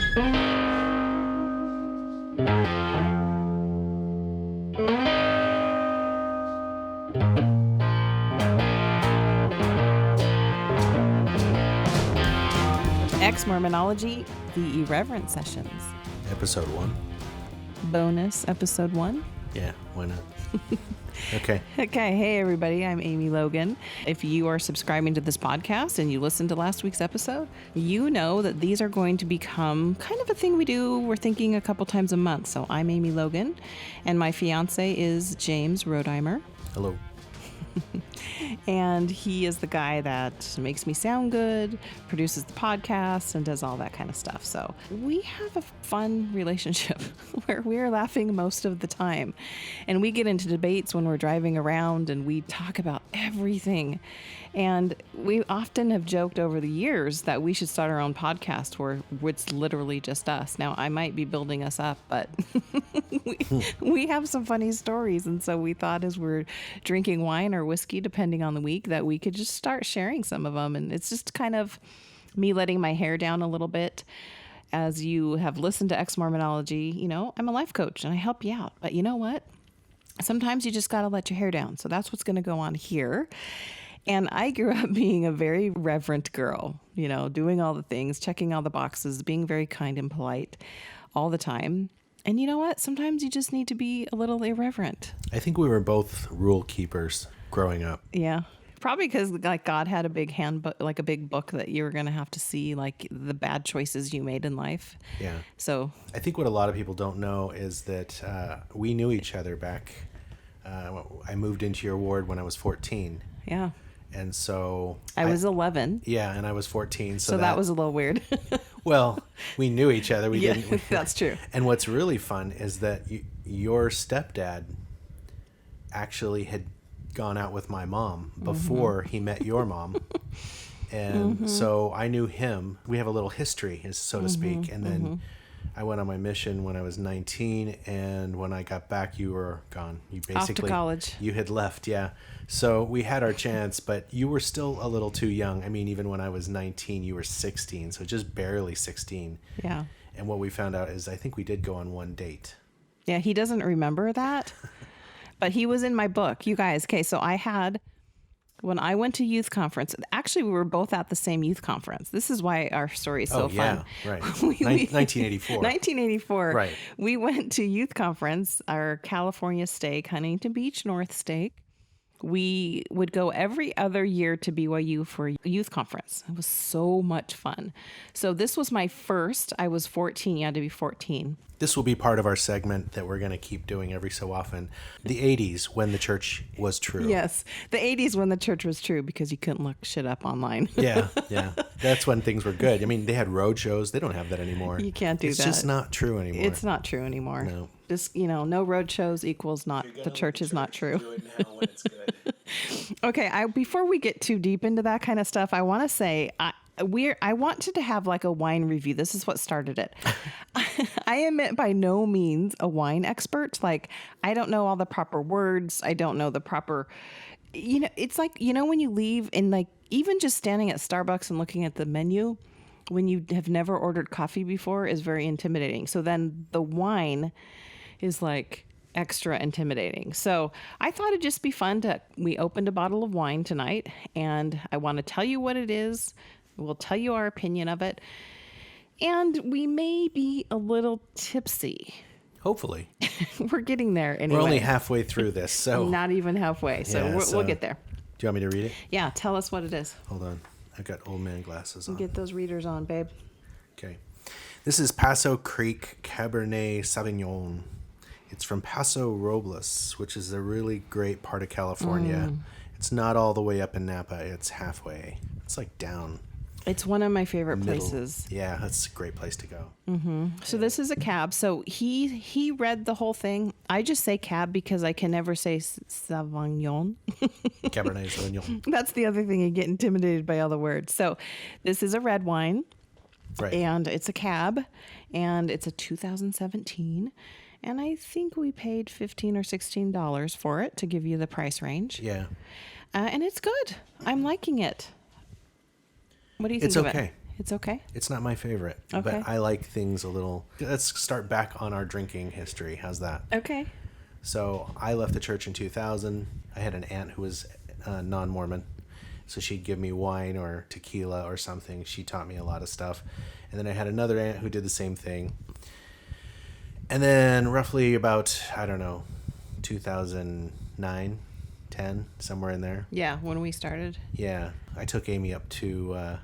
Exmormonology, the Irreverent Sessions. Episode 1. Bonus episode 1. Yeah, why not? Okay. Okay, hey everybody, I'm Amy Logan. If you are subscribing to this podcast and you listened to last week's episode, you know that these are going to become kind of a thing we do. We're thinking a couple times a month. So I'm Amy Logan, and my fiancé is James Rodheimer. Hello. And he is the guy that makes me sound good, produces the podcast, and does all that kind of stuff. So we have a fun relationship where we're laughing most of the time. And we get into debates when we're driving around and we talk about everything. And we often have joked over the years that we should start our own podcast where it's literally just us. Now, I might be building us up, but we have some funny stories. And so we thought as we're drinking wine or whiskey, depending on the week, that we could just start sharing some of them. And it's just kind of me letting my hair down a little bit. As you have listened to Exmormonology, you know, I'm a life coach and I help you out. But you know what? Sometimes you just got to let your hair down. So that's what's going to go on here. And I grew up being a very reverent girl, you know, doing all the things, checking all the boxes, being very kind and polite all the time. And you know what? Sometimes you just need to be a little irreverent. I think we were both rule keepers growing up. Yeah. Probably because like God had a big handbook, like a big book that you were going to have to see like the bad choices you made in life. Yeah. So I think what a lot of people don't know is that we knew each other back. I moved into your ward when I was 14. Yeah. And so I was 11. Yeah, and I was 14. So that was a little weird. Well, we knew each other. We didn't. That's true. And what's really fun is that your stepdad actually had gone out with my mom before he met your mom. And so I knew him. We have a little history, so to speak. And then I went on my mission when I was 19, and when I got back, you were gone. You basically off to college. You had left, yeah. So we had our chance, but you were still a little too young. I mean, even when I was 19, you were 16, so just barely 16. Yeah. And what we found out is I think we did go on one date. Yeah, he doesn't remember that, but he was in my book. You guys, okay, so when I went to youth conference, actually we were both at the same youth conference. This is why our story is so fun. Yeah, right. 1984. 1984. Right. We went to youth conference, our California stake, Huntington Beach North stake. We would go every other year to BYU for a youth conference. It was so much fun. So this was my first. I was 14. You had to be 14. This will be part of our segment that we're going to keep doing every so often. The 80s, when the church was true. Yes, the 80s when the church was true, because you couldn't look shit up online. Yeah. That's when things were good. I mean, they had road shows. They don't have that anymore. You can't do that. It's just not true anymore. It's not true anymore. No. Just, no road shows equals not, the church is not true. Do it now when it's good. Okay, before we get too deep into that kind of stuff, I want to say I wanted to have like a wine review. This is what started it. I am by no means a wine expert. Like, I don't know all the proper words. I don't know the proper, it's like, when you leave and like, even just standing at Starbucks and looking at the menu when you have never ordered coffee before is very intimidating. So then the wine is like extra intimidating. So I thought it'd just be fun we opened a bottle of wine tonight, and I want to tell you what it is. We'll tell you our opinion of it. And we may be a little tipsy. Hopefully. We're getting there anyway. We're only halfway through this, so. Not even halfway, so Yeah, we'll get there. Do you want me to read it? Yeah, tell us what it is. Hold on. I've got old man glasses on. Get those readers on, babe. Okay. This is Paso Creek Cabernet Sauvignon. It's from Paso Robles, which is a really great part of California. It's not all the way up in Napa. It's halfway. It's like down. It's one of my favorite middle. places. Yeah, that's a great place to go. So this is a cab. So he read the whole thing. I just say cab because I can never say Sauvignon. Cabernet Sauvignon. That's the other thing. You get intimidated by all the words. So this is a red wine. Right. And it's a cab. And it's a 2017. And I think we paid $15 or $16 for it to give you the price range. Yeah. And it's good. I'm liking it. What do you think of it? It's okay. It's okay. It's not my favorite, Okay. but I like things a little. Let's start back on our drinking history. How's that? Okay. So I left the church in 2000. I had an aunt who was non-Mormon, so she'd give me wine or tequila or something. She taught me a lot of stuff. And then I had another aunt who did the same thing. And then roughly about, I don't know, 2009, 10, somewhere in there. Yeah, when we started. Yeah, I took Amy up to...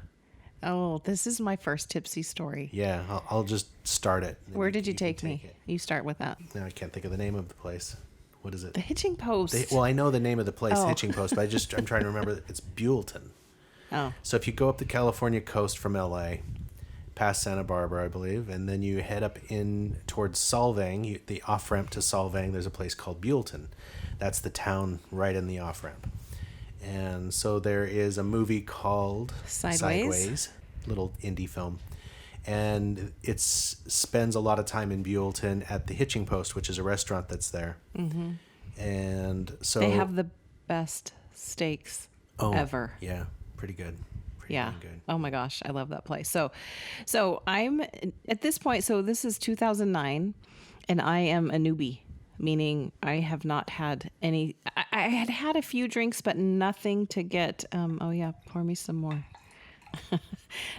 Oh, this is my first tipsy story. yeah, I'll just start it. Where did you can take me? You start with that. Now I can't think of the name of the place. What is it? The Hitching Post. Well, I know the name of the place, Oh. Hitching Post, but I'm trying to remember. It's Buellton. Oh. So if you go up the California coast from LA, past Santa Barbara, I believe, and then you head up in towards Solvang, the off-ramp to Solvang, there's a place called Buellton. That's the town right in the off-ramp. And so there is a movie called Sideways. Little indie film. And it spends a lot of time in Buellton at the Hitching Post, which is a restaurant that's there. Mm-hmm. And so... They have the best steaks ever. Yeah, pretty good. Yeah. Good. Oh my gosh, I love that place. So I'm at this point. So this is 2009, and I am a newbie, meaning I have not had any. I had a few drinks, but nothing to get. Oh yeah, pour me some more.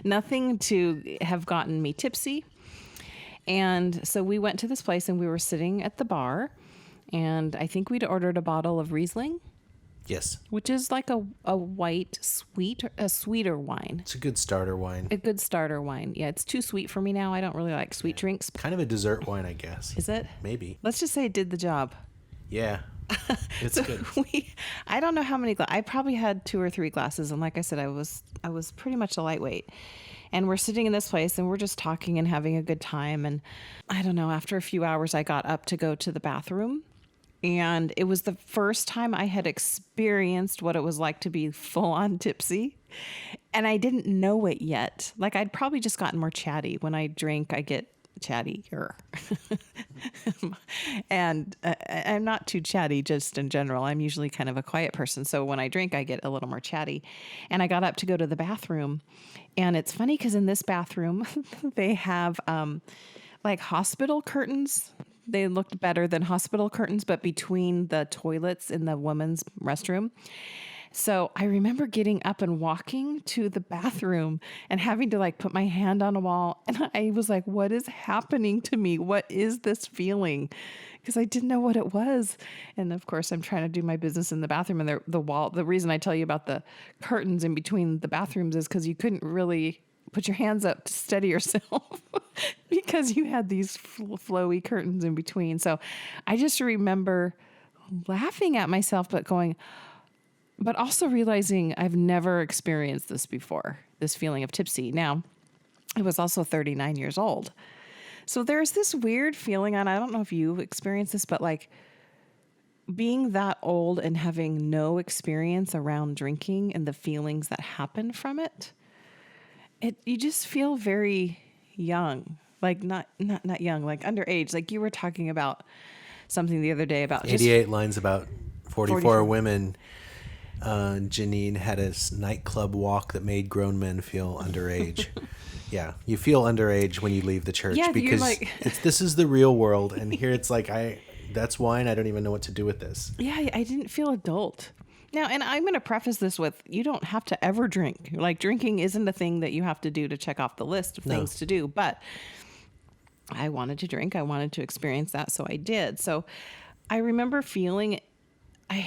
Nothing to have gotten me tipsy. And so we went to this place, and we were sitting at the bar, and I think we'd ordered a bottle of Riesling. Yes. Which is like a white, sweeter wine. It's a good starter wine. A good starter wine. Yeah, it's too sweet for me now. I don't really like sweet drinks. Kind of a dessert wine, I guess. Is it? Maybe. Let's just say it did the job. Yeah. It's good. I don't know how many I probably had 2 or 3 glasses, and like I said, I was pretty much a lightweight. And we're sitting in this place, and we're just talking and having a good time. And I don't know, after a few hours, I got up to go to the bathroom. And it was the first time I had experienced what it was like to be full on tipsy. And I didn't know it yet. Like, I'd probably just gotten more chatty. When I drink, I get chattier. And I'm not too chatty just in general. I'm usually kind of a quiet person. So when I drink, I get a little more chatty. And I got up to go to the bathroom. And it's funny because in this bathroom, they have like hospital curtains. They looked better than hospital curtains, but between the toilets in the women's restroom. So I remember getting up and walking to the bathroom and having to like put my hand on a wall. And I was like, what is happening to me? What is this feeling? Because I didn't know what it was. And of course, I'm trying to do my business in the bathroom, and the wall. The reason I tell you about the curtains in between the bathrooms is because you couldn't really put your hands up to steady yourself because you had these flowy curtains in between. So I just remember laughing at myself, but also realizing I've never experienced this before, this feeling of tipsy. Now, I was also 39 years old. So there's this weird feeling, and I don't know if you experienced this, but like being that old and having no experience around drinking and the feelings that happen from it. You just feel very young, like not young, like underage. Like you were talking about something the other day about 88 lines about 44 women. Janine had a nightclub walk that made grown men feel underage. Yeah, you feel underage when you leave the church because like... this is the real world, and here it's like that's wine. I don't even know what to do with this. Yeah, I didn't feel adult. Now, and I'm going to preface this with, you don't have to ever drink. Like, drinking isn't a thing that you have to do to check off the list of things to do. But I wanted to drink. I wanted to experience that, so I did. So I remember feeling I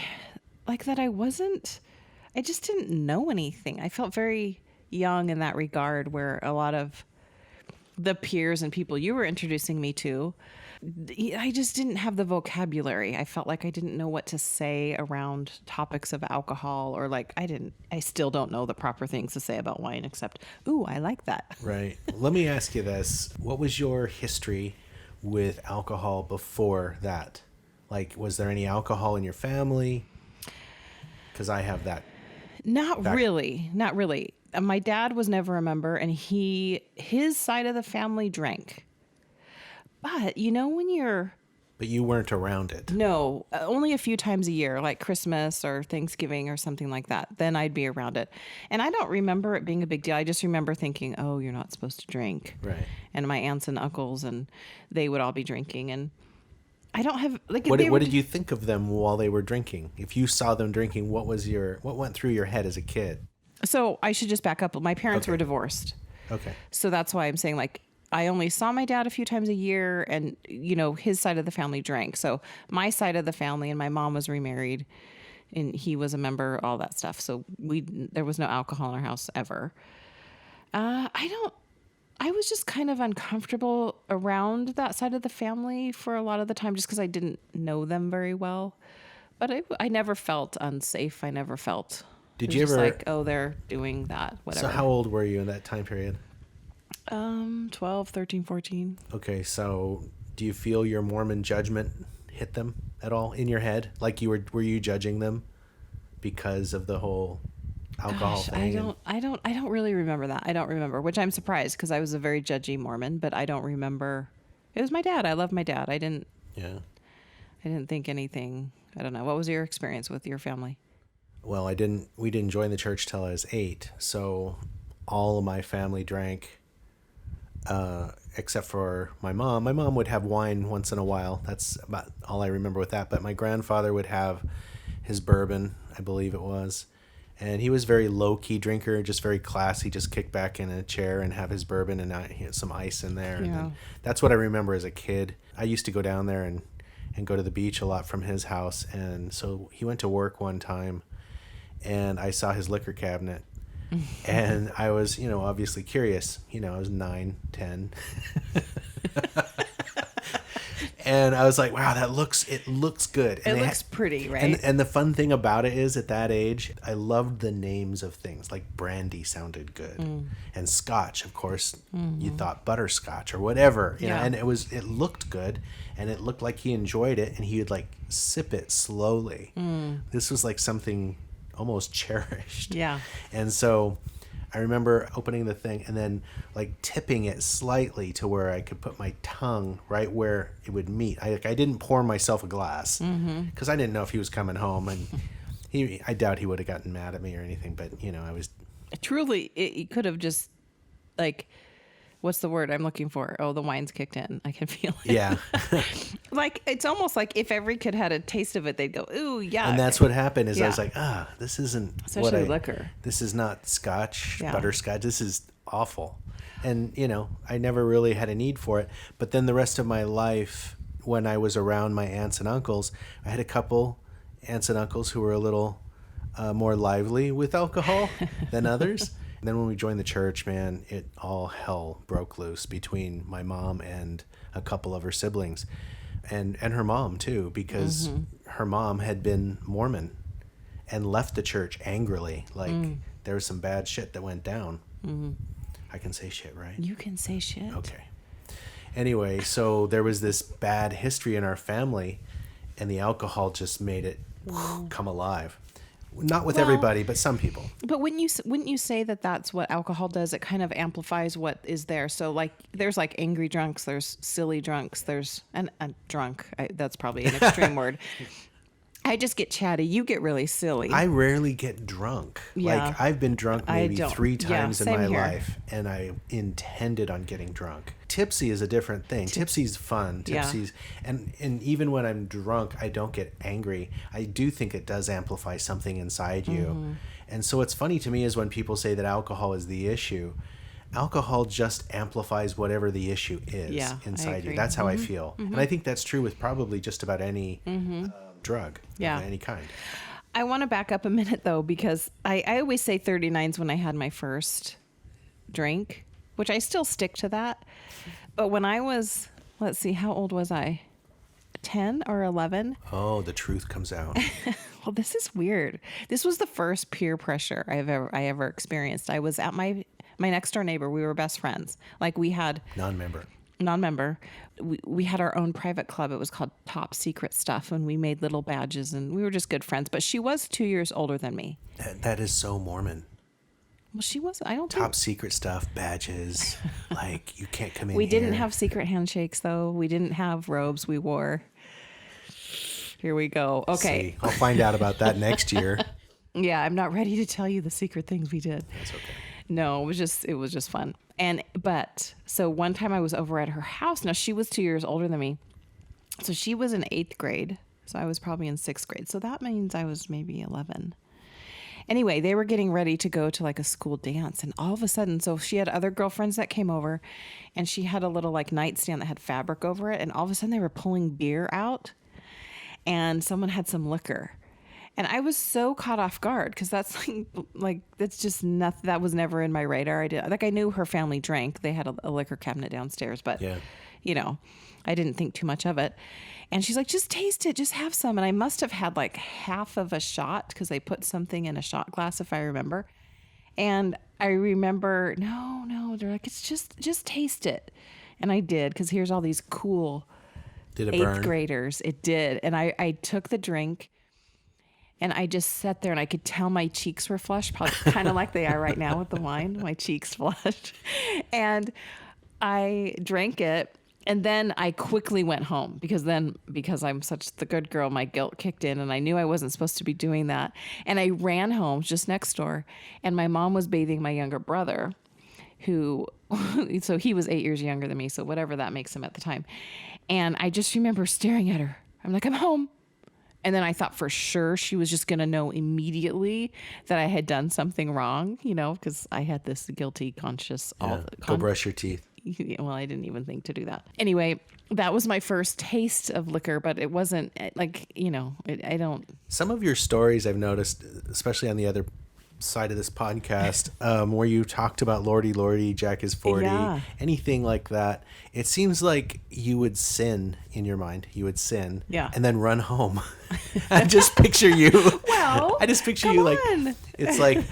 just didn't know anything. I felt very young in that regard, where a lot of the peers and people you were introducing me to, I just didn't have the vocabulary. I felt like I didn't know what to say around topics of alcohol, or like I still don't know the proper things to say about wine except, ooh, I like that. Right. Let me ask you this. What was your history with alcohol before that? Like, was there any alcohol in your family? Because I have that. Not really. My dad was never a member, and his side of the family drank. But, when you're But you weren't around it. No, only a few times a year, like Christmas or Thanksgiving or something like that. Then I'd be around it. And I don't remember it being a big deal. I just remember thinking, oh, you're not supposed to drink. Right. And my aunts and uncles, and they would all be drinking. And I don't have, like, What did you think of them while they were drinking? If you saw them drinking, what went through your head as a kid? So I should just back up. My parents Okay. were divorced. Okay. So that's why I'm saying, like, I only saw my dad a few times a year, and, you know, his side of the family drank. So my side of the family, and my mom was remarried, and he was a member, all that stuff. So there was no alcohol in our house ever. I was just kind of uncomfortable around that side of the family for a lot of the time, just because I didn't know them very well. But I never felt unsafe. I never felt. Did it was you just ever? like, oh, they're doing that, whatever. So how old were you in that time period? 12, 13, 14. Okay, so do you feel your Mormon judgment hit them at all in your head? Like were you judging them because of the whole alcohol thing? I don't really remember that. I don't remember, which I'm surprised, because I was a very judgy Mormon, but I don't remember. It was my dad. I love my dad. I didn't think anything. I don't know. What was your experience with your family? Well, we didn't join the church till I was 8. So all of my family drank, except for my mom. My mom would have wine once in a while. That's about all I remember with that. But my grandfather would have his bourbon, I believe it was. And he was very low-key drinker, just very classy, just kick back in a chair and have his bourbon and he had some ice in there. And then, that's what I remember as a kid. I used to go down there and go to the beach a lot from his house. And so he went to work one time, and I saw his liquor cabinet. And I was, obviously curious. I was 9, 10. And I was like, wow, it looks good. And it looks pretty, right? And the fun thing about it is, at that age, I loved the names of things. Like brandy sounded good. And scotch, of course, you thought butterscotch or whatever. And it looked good, and it looked like he enjoyed it, and he would like sip it slowly. This was like something almost cherished. Yeah. And so I remember opening the thing and then like tipping it slightly to where I could put my tongue right where it would meet. I didn't pour myself a glass because I didn't know if he was coming home, and I doubt he would have gotten mad at me or anything, but I was truly, it could have just, like, what's the word I'm looking for? Oh, the wine's kicked in. I can feel it. Yeah. Like, it's almost like if every kid had a taste of it, they'd go, ooh, yeah. And that's what happened is I was like, this isn't especially liquor. This is not scotch, butterscotch. This is awful. And, I never really had a need for it. But then the rest of my life, when I was around my aunts and uncles, I had a couple aunts and uncles who were a little more lively with alcohol than others. And then when we joined the church, man, all hell broke loose between my mom and a couple of her siblings, and her mom too, because her mom had been Mormon and left the church angrily. Like there was some bad shit that went down. I can say shit, right? You can say shit. Okay. Anyway, so there was this bad history in our family, and the alcohol just made it come alive. Not with everybody, but some people. But wouldn't you say that that's what alcohol does? It kind of amplifies what is there. So, like, there's like angry drunks, there's silly drunks, there's and drunk. That's probably an extreme word. I just get chatty. You get really silly. I rarely get drunk. Yeah. Like, I've been drunk maybe 3 times in my here. life, and I intended on getting drunk. Tipsy is a different thing. Tipsy's fun. Tipsy's and even when I'm drunk, I don't get angry. I do think it does amplify something inside you. And so what's funny to me is when people say that alcohol is the issue. Alcohol just amplifies whatever the issue is inside you. That's how I feel. And I think that's true with probably just about any drug of any kind. I want to back up a minute, though, because I always say 39s when I had my first drink, which I still stick to that. But when I was, let's see, how old was I? 10 or 11? Oh, the truth comes out. Well, this is weird. This was the first peer pressure I ever experienced. I was at my next door neighbor. We were best friends. Like, we had non-member. We had our own private club. It was called Top Secret Stuff, and we made little badges, and we were just good friends. But she was 2 years older than me. That is so Mormon. Well, she wasn't. I don't Top secret stuff, badges. Like, you can't come in We here. didn't have secret handshakes, though. We didn't have robes we wore. Here we go. Okay. See, I'll find out about that next year. Yeah, I'm not ready to tell you the secret things we did. That's okay. No, it was just fun. But so one time I was over at her house. Now she was 2 years older than me. So she was in 8th grade. So I was probably in 6th grade. So that means I was maybe 11. Anyway, they were getting ready to go to like a school dance. And all of a sudden, so she had other girlfriends that came over, and she had a little like nightstand that had fabric over it. And all of a sudden they were pulling beer out, and someone had some liquor. And I was so caught off guard because that's like that's just nothing. That was never in my radar. I knew her family drank. They had a liquor cabinet downstairs, but you know, I didn't think too much of it. And she's like, just taste it, just have some. And I must have had like half of a shot because they put something in a shot glass, if I remember. And I remember, no, they're like, it's just taste it. And I did, because here's all these cool 8th graders. It did. And I took the drink. And I just sat there, and I could tell my cheeks were flushed, kind of like they are right now with the wine. My cheeks flushed. And I drank it, and then I quickly went home because I'm such the good girl, my guilt kicked in, and I knew I wasn't supposed to be doing that. And I ran home just next door, and my mom was bathing my younger brother, so he was 8 years younger than me, so whatever that makes him at the time. And I just remember staring at her. I'm like, I'm home. And then I thought for sure she was just going to know immediately that I had done something wrong, you know, because I had this guilty conscious. Go brush your teeth. Well, I didn't even think to do that. Anyway, that was my first taste of liquor, but it wasn't like, you know, I don't. Some of your stories I've noticed, especially on the other side of this podcast, where you talked about Lordy, Jack is 40, anything like that. It seems like you would sin in your mind. You would sin and then run home. I just picture you. Well, I just picture you like, it's like,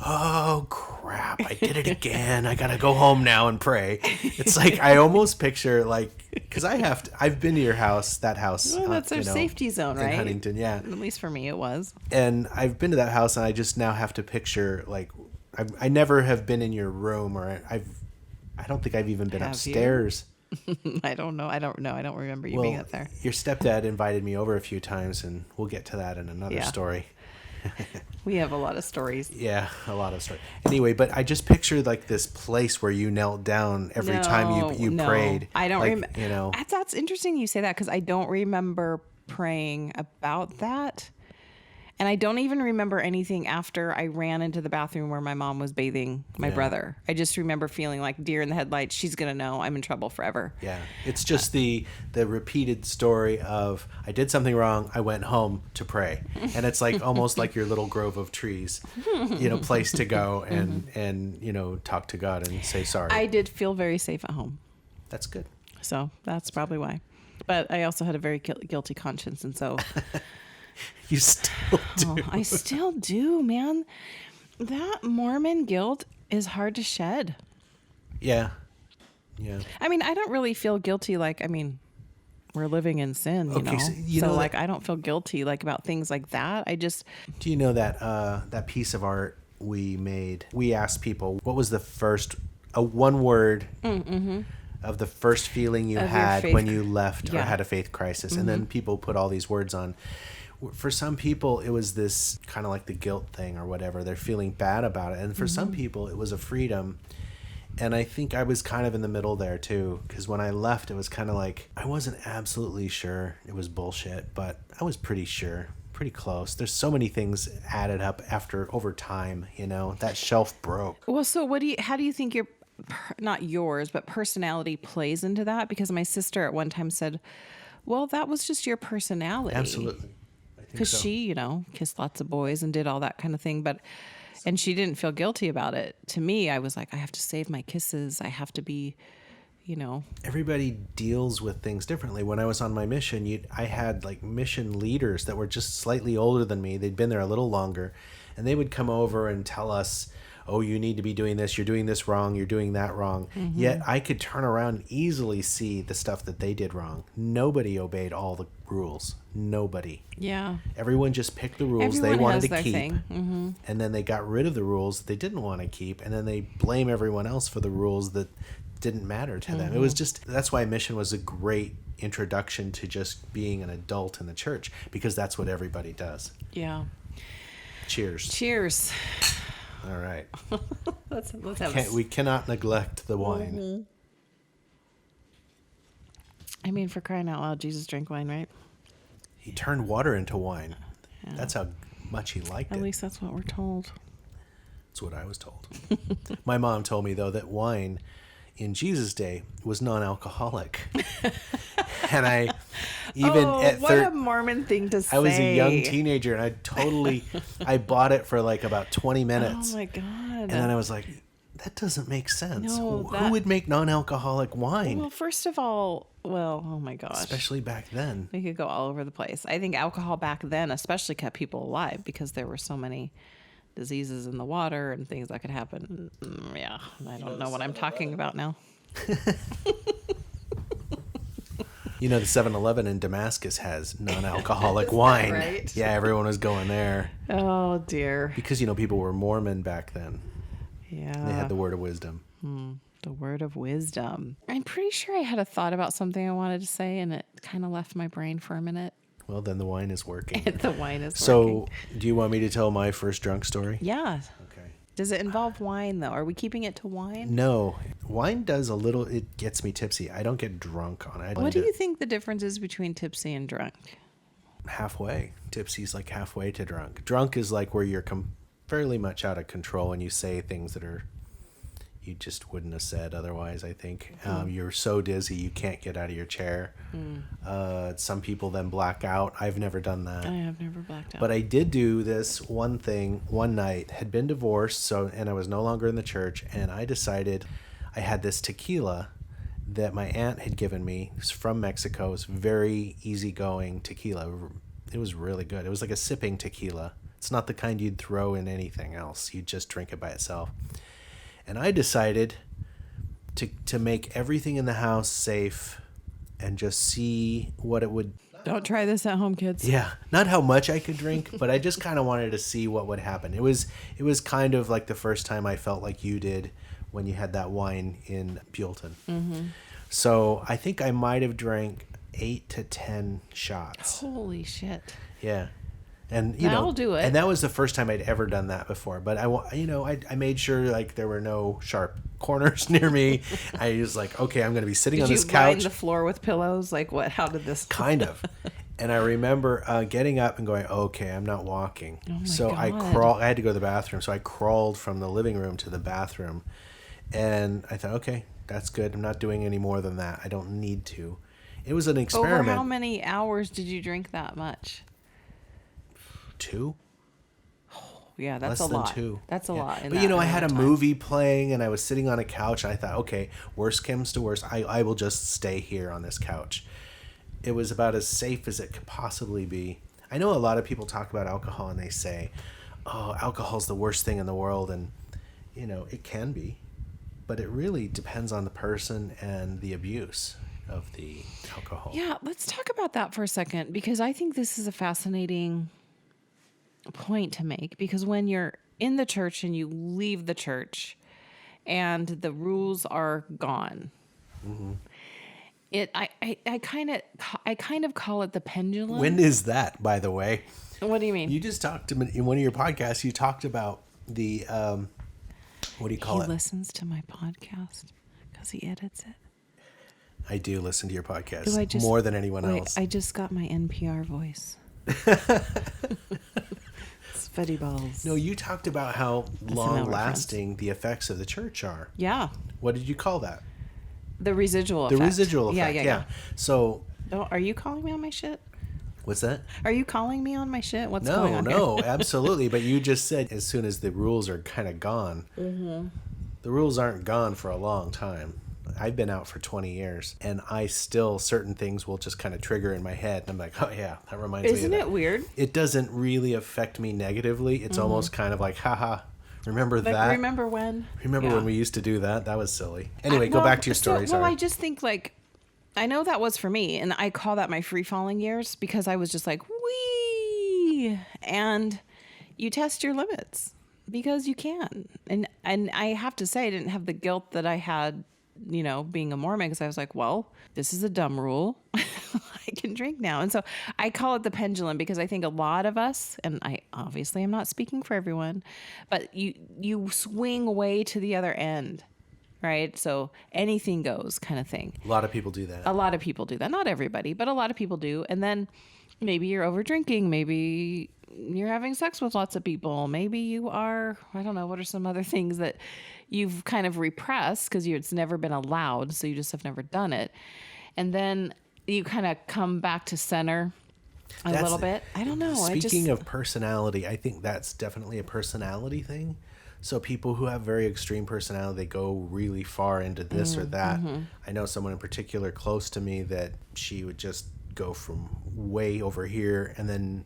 oh crap, I did it again. I got to go home now and pray. It's like, I almost picture like, because I've been to your house, that house. Well, that's our safety zone, right? In Huntington, yeah. At least for me, it was. And I've been to that house, and I just now have to picture, like, I never have been in your room, or I don't think I've even been upstairs. I don't know. I don't remember you being up there. Your stepdad invited me over a few times, and we'll get to that in another story. We have a lot of stories. Yeah, a lot of stories. Anyway, but I just pictured like this place where you knelt down every time you prayed. I don't remember. You know, that's interesting you say that, because I don't remember praying about that. And I don't even remember anything after I ran into the bathroom where my mom was bathing my brother. I just remember feeling like deer in the headlights. She's going to know I'm in trouble forever. Yeah. It's just the repeated story of, I did something wrong. I went home to pray. And it's like almost like your little grove of trees, you know, place to go and, you know, talk to God and say sorry. I did feel very safe at home. That's good. So that's probably why. But I also had a very guilty conscience. And so... You still do. I still do, man. That Mormon guilt is hard to shed. Yeah. Yeah. I mean, I don't really feel guilty. Like, I mean, we're living in sin, you know? So like, I don't feel guilty like about things like that. I just... Do you know that that piece of art we made? We asked people, what was the first, one word of the first feeling you had when you left or had a faith crisis? And then people put all these words on. For some people, it was this kind of like the guilt thing or whatever. They're feeling bad about it. And for some people, it was a freedom. And I think I was kind of in the middle there, too. Because when I left, it was kind of like, I wasn't absolutely sure it was bullshit. But I was pretty sure, pretty close. There's so many things added up over time, you know. That shelf broke. Well, so how do you think your, not yours, but personality plays into that? Because my sister at one time said, well, that was just your personality. Absolutely. Because she, you know, kissed lots of boys and did all that kind of thing. And she didn't feel guilty about it. To me, I was like, I have to save my kisses. I have to be, you know. Everybody deals with things differently. When I was on my mission, I had like mission leaders that were just slightly older than me. They'd been there a little longer. And they would come over and tell us, oh, you need to be doing this. You're doing this wrong. You're doing that wrong. Yet I could turn around and easily see the stuff that they did wrong. Nobody obeyed all the rules. Nobody. Yeah. Everyone just picked the rules they wanted to keep. And then they got rid of the rules they didn't want to keep. And then they blame everyone else for the rules that didn't matter to them. It was just, that's why mission was a great introduction to just being an adult in the church, because that's what everybody does. Yeah. Cheers. Cheers. All right. Let's have We cannot neglect the wine. Mm-hmm. I mean, for crying out loud, Jesus drank wine, right? He turned water into wine. Yeah. That's how much he liked it. At least that's what we're told. That's what I was told. My mom told me, though, that wine in Jesus' day was non-alcoholic. And I, even at what a Mormon thing to say. I was a young teenager, and I bought it for like about 20 minutes. Oh my God. And then I was like, that doesn't make sense. No, Who would make non-alcoholic wine? Well, first of all, oh my gosh. Especially back then. We could go all over the place. I think alcohol back then especially kept people alive because there were so many diseases in the water and things that could happen. Yeah, I don't know what I'm talking about now. You know, the 7-Eleven in Damascus has non-alcoholic wine. Right? Yeah, everyone was going there. Oh, dear. Because, people were Mormon back then. Yeah. They had the word of wisdom. The word of wisdom. I'm pretty sure I had a thought about something I wanted to say, and it kind of left my brain for a minute. Well, then the wine is working. The wine is working. So, do you want me to tell my first drunk story? Yeah. Okay. Does it involve wine, though? Are we keeping it to wine? No. Wine does a little, it gets me tipsy. I don't get drunk on it. What do you think the difference is between tipsy and drunk? Halfway. Tipsy's like halfway to drunk. Drunk is like where you're fairly much out of control and you say things that you just wouldn't have said otherwise, I think. You're so dizzy you can't get out of your chair. Some people then black out. I've never done that. I have never blacked out. But I did do this one thing one night. Had been divorced, and I was no longer in the church, and I decided I had this tequila that my aunt had given me. It was from Mexico. It was very easygoing tequila. It was really good. It was like a sipping tequila. It's not the kind you'd throw in anything else. You just drink it by itself. And I decided to make everything in the house safe and just see what it would... Don't try this at home, kids. Yeah, not how much I could drink, but I just kind of wanted to see what would happen. It was kind of like the first time I felt like you did when you had that wine in Buellton. Mm-hmm. So I think I might have drank 8 to 10 shots. Holy shit. Yeah. And That'll do it. And that was the first time I'd ever done that before. But I made sure like there were no sharp corners near me. I was like, okay, I'm going to be sitting on this couch. Did you line the floor with pillows? Like what? How did this? Kind of. And I remember getting up and going, okay, I'm not walking. Oh my so God. I had to go to the bathroom. So I crawled from the living room to the bathroom. And I thought, okay, that's good. I'm not doing any more than that. I don't need to. It was an experiment. Over how many hours did you drink that much? 2? Yeah, that's Less a than lot. 2. That's a lot. But I had a movie playing and I was sitting on a couch. And I thought, okay, worst comes to worst, I will just stay here on this couch. It was about as safe as it could possibly be. I know a lot of people talk about alcohol and they say, oh, alcohol's the worst thing in the world. And, it can be. But it really depends on the person and the abuse of the alcohol. Yeah, let's talk about that for a second because I think this is a fascinating point to make because when you're in the church and you leave the church and the rules are gone, mm-hmm. I kind of call it the pendulum. When is that, by the way? What do you mean? You just talked in one of your podcasts. You talked about the what do you call it? He listens to my podcast because he edits it. I do listen to your podcast more than anyone else. I just got my NPR voice. Sweaty balls. No, you talked about how long-lasting the effects of the church are. Yeah. What did you call that? The residual effect. The residual effect, yeah. So... are you calling me on my shit? What's that? Are you calling me on my shit? What's going on No, absolutely. But you just said as soon as the rules are kind of gone. Mm-hmm. The rules aren't gone for a long time. I've been out for 20 years, and I still, certain things will just kind of trigger in my head. And I'm like, oh, yeah, that reminds me of that. Isn't it weird? It doesn't really affect me negatively. It's almost kind of like, haha, remember that? Remember when? Remember when we used to do that? That was silly. Anyway, go back to your story. Sorry. Well, I just think, I know that was for me, and I call that my free-falling years because I was just like, wee! And you test your limits because you can. And I have to say, I didn't have the guilt that I had being a Mormon, because I was like, well, this is a dumb rule. I can drink now. And so I call it the pendulum, because I think a lot of us, and I obviously am not speaking for everyone, but you swing way to the other end, right? So anything goes kind of thing. A lot of people do that. A lot of people do that. Not everybody, but a lot of people do. And then maybe you're over drinking. Maybe you're having sex with lots of people. Maybe you are, I don't know, what are some other things that you've kind of repressed because it's never been allowed. So you just have never done it. And then you kind of come back to center a little bit. I don't know. Speaking of personality, I think that's definitely a personality thing. So people who have very extreme personality, they go really far into this or that. Mm-hmm. I know someone in particular close to me that she would just go from way over here and then,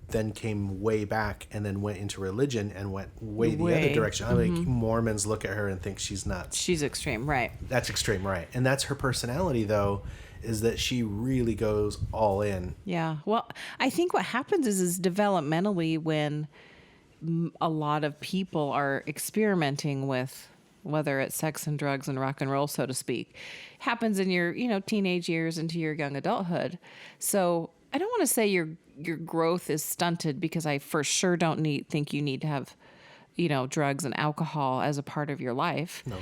then came way back and then went into religion and went way the other direction. Mm-hmm. Like Mormons look at her and think she's nuts. She's extreme, right? That's extreme, right? And that's her personality, though, is that she really goes all in. Yeah. Well, I think what happens is developmentally, when a lot of people are experimenting with whether it's sex and drugs and rock and roll, so to speak, happens in your, teenage years into your young adulthood. So I don't want to say your growth is stunted, because I for sure don't think you need to have, drugs and alcohol as a part of your life. No.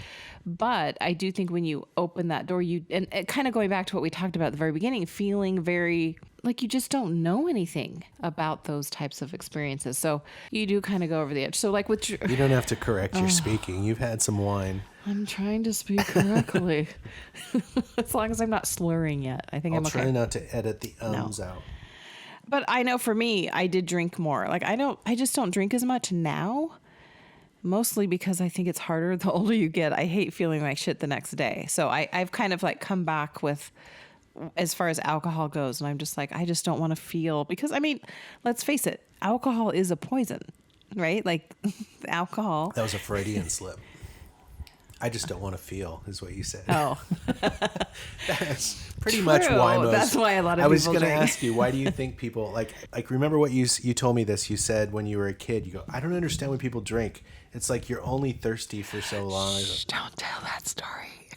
But I do think when you open that door, and kind of going back to what we talked about at the very beginning, feeling very like you just don't know anything about those types of experiences. So you do kind of go over the edge. So like with you don't have to correct your speaking. You've had some wine. I'm trying to speak correctly. As long as I'm not slurring yet. I think I'm okay. I'll try not to edit the ums out. But I know for me, I did drink more. Like I just don't drink as much now. Mostly because I think it's harder the older you get. I hate feeling like shit the next day. So I've kind of like come back with, as far as alcohol goes, and I'm just like, I just don't want to feel, because I mean, let's face it, alcohol is a poison, right? Like alcohol. That was a Freudian slip. I just don't want to feel, is what you said. Oh. That's pretty much why most... That's why a lot of people I was going to drink. ask you, why do you think people... Like remember what you told me this, you said when you were a kid, you go, I don't understand when people drink. It's like you're only thirsty for so long. Shh, don't tell that story.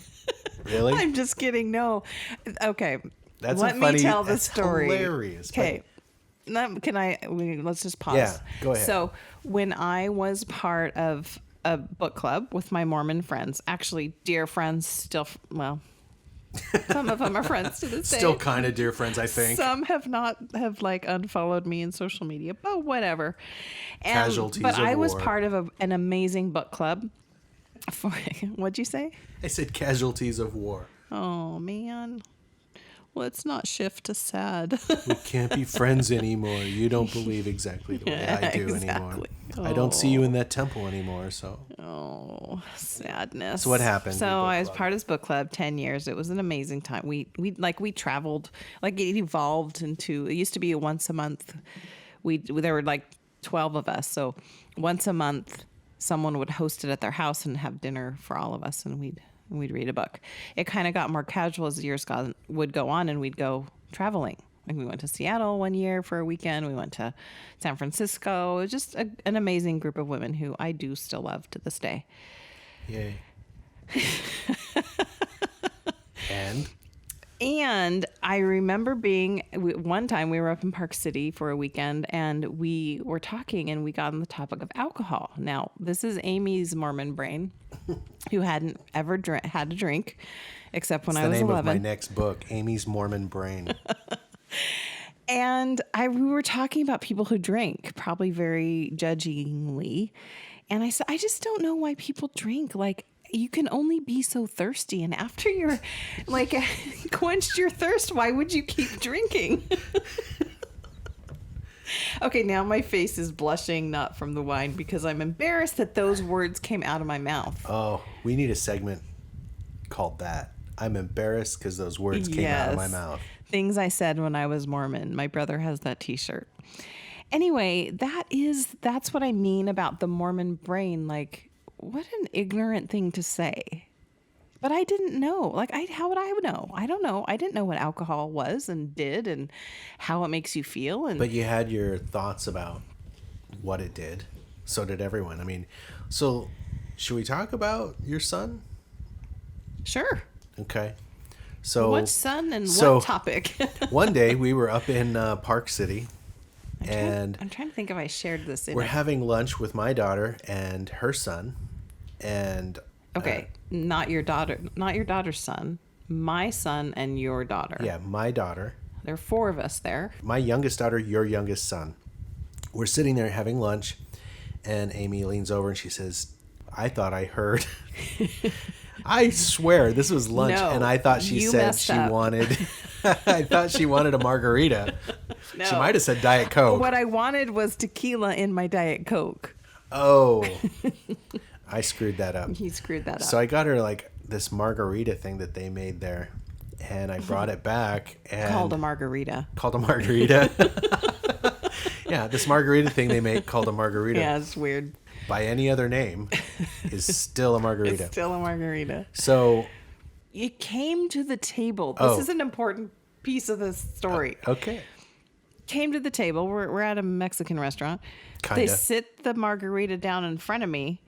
Really? I'm just kidding. No. Okay. Let me tell the story. Hilarious. Okay. Let's just pause. Yeah, go ahead. So when I was part of a book club with my Mormon friends, actually dear friends, still, well, some of them are friends to this day. Still kind of dear friends, I think. Some have like unfollowed me in social media, but whatever. Casualties but of I was war. part of an amazing book club. What'd you say? I said casualties of war. Oh man. Let's not shift to sad. We can't be friends anymore. You don't believe exactly the way I do anymore. I don't see you in that temple anymore, so. Oh, sadness. So what happened? So I was part of this book club 10 years. It was an amazing time. We traveled, like it evolved into, it used to be a once a month. There were like 12 of us. So once a month, someone would host it at their house and have dinner for all of us, and we'd read a book. It kind of got more casual as the years would go on, and we'd go traveling. Like we went to Seattle one year for a weekend. We went to San Francisco. It was just an amazing group of women who I do still love to this day. Yay. And? And I remember one time we were up in Park City for a weekend, and we were talking, and we got on the topic of alcohol. Now, this is Amy's Mormon brain, who hadn't ever had a drink, except when I was 11. It's the name of my next book, Amy's Mormon Brain. And we were talking about people who drink, probably very judgingly. And I said, I just don't know why people drink. Like, you can only be so thirsty, and after you're like quenched your thirst, why would you keep drinking? Okay, now my face is blushing, not from the wine, because I'm embarrassed that those words came out of my mouth. Oh, we need a segment called that. I'm embarrassed because those words came out of my mouth. Things I said when I was Mormon. My brother has that t-shirt. Anyway, that's what I mean about the Mormon brain. Like, what an ignorant thing to say. But I didn't know. Like, how would I know? I don't know. I didn't know what alcohol was and did and how it makes you feel. But you had your thoughts about what it did. So did everyone. I mean, so should we talk about your son? Sure. Okay. So What son and what topic? one day we were up in Park City, and I'm trying to think if I shared this. we're having lunch with my daughter and her son, and okay, not your daughter's son, my son and your daughter. yeah, my daughter. There are 4 of us there. My youngest daughter, your youngest son. We're sitting there having lunch, and Amy leans over and she says, "I thought I heard." I swear this was lunch, No, and I thought she said she up. wanted. I thought she wanted a margarita. No. She might have said Diet Coke. What I wanted was tequila in my Diet Coke. Oh, I screwed that up. He screwed that up. So I got her like this margarita thing that they made there, and I brought it back and Called a margarita. Called a margarita. Yeah, this margarita thing they make called a margarita. Yeah, it's weird. By any other name is still a margarita. It's still a margarita. So It came to the table. This Oh. is an important piece of the story. okay. Came to the table. We're at a Mexican restaurant. Kinda. They sit the margarita down in front of me,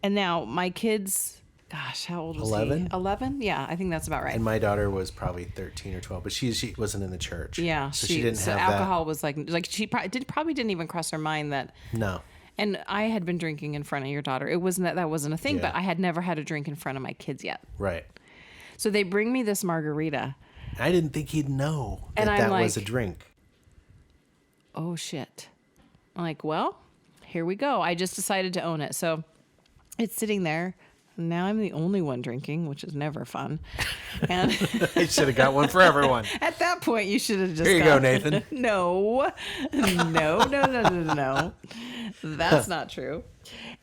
and now my kids, gosh, how old was 11? he? 11? Yeah, I think that's about right. And my daughter was probably 13 or 12, but she wasn't in the church. Yeah, So she didn't have alcohol was like she probably didn't even cross her mind that. that. No. And I had been drinking in front of your daughter. It wasn't that wasn't a thing, Yeah. but I had never had a drink in front of my kids yet. Right. So they bring me this margarita. I didn't think he'd know that And I'm that was a like- drink. Oh shit. I'm like, well, here we go. I just decided to own it. So it's sitting there. Now I'm the only one drinking, which is never fun. And I should have got one for everyone. at that point, you should have just Here you go, Nathan. No. That's not true.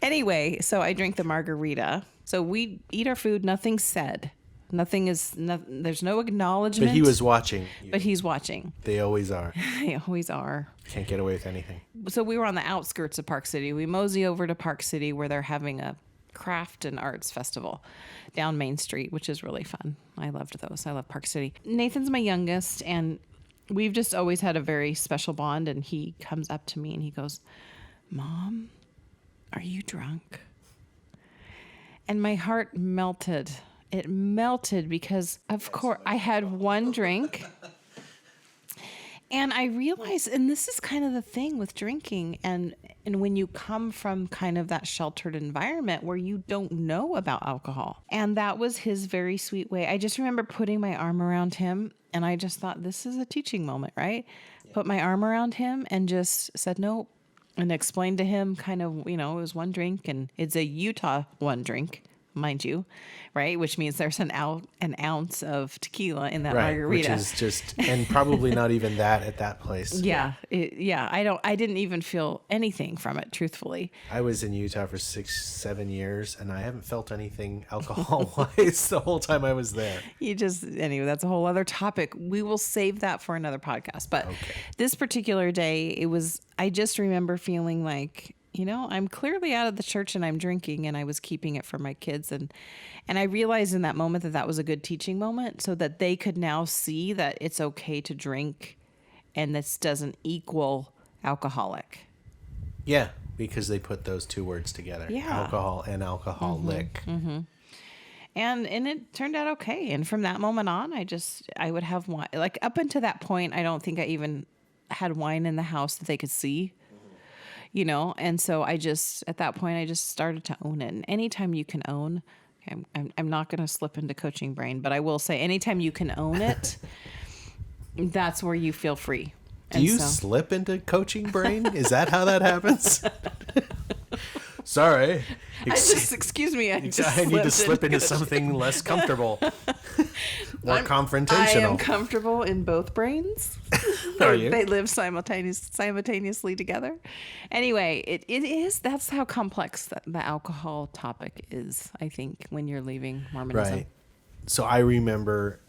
Anyway, so I drink the margarita. So we eat our food. Nothing's said. There's no acknowledgement. But he was watching. But he's watching. They always are. They always are. Can't get away with anything. So we were on the outskirts of Park City. We mosey over to Park City where they're having a craft and arts festival down Main Street, which is really fun. I loved those. I love Park City. Nathan's my youngest, and we've just always had a very special bond. And he comes up to me and he goes, "Mom, are you drunk?" And my heart melted. It melted because, of course, I had one drink. And I realized, and this is kind of the thing with drinking, and when you come from kind of that sheltered environment where you don't know about alcohol. And that was his very sweet way. I just remember putting my arm around him, and I just thought, this is a teaching moment, right? Yeah. Put my arm around him and just said, nope, and explained to him kind of, it was one drink, and it's a Utah one drink, mind you, right? Which means there's an ounce of tequila in that margarita. Which is just, and probably not even that at that place. Yeah. I didn't even feel anything from it, truthfully. I was in Utah for 6-7 years, and I haven't felt anything alcohol-wise the whole time I was there. Anyway, that's a whole other topic. We will save that for another podcast. But This particular day, I just remember feeling like, I'm clearly out of the church and I'm drinking, and I was keeping it for my kids. And I realized in that moment that was a good teaching moment, so that they could now see that it's okay to drink and this doesn't equal alcoholic. Yeah, because they put those two words together. Yeah. Alcohol and alcoholic. Mm-hmm. And it turned out okay. And from that moment on, I would have wine. Like up until that point, I don't think I even had wine in the house that they could see. And so at that point, I just started to own it. And anytime you can own, I'm not going to slip into coaching brain, but I will say anytime you can own it, that's where you feel free. Do you slip into coaching brain? Is that how that happens? Sorry. Excuse me. I need to slip into something less comfortable. More confrontational. I am comfortable in both brains. Are you? They live simultaneously together. Anyway, that's how complex the alcohol topic is, I think, when you're leaving Mormonism. Right. So I remember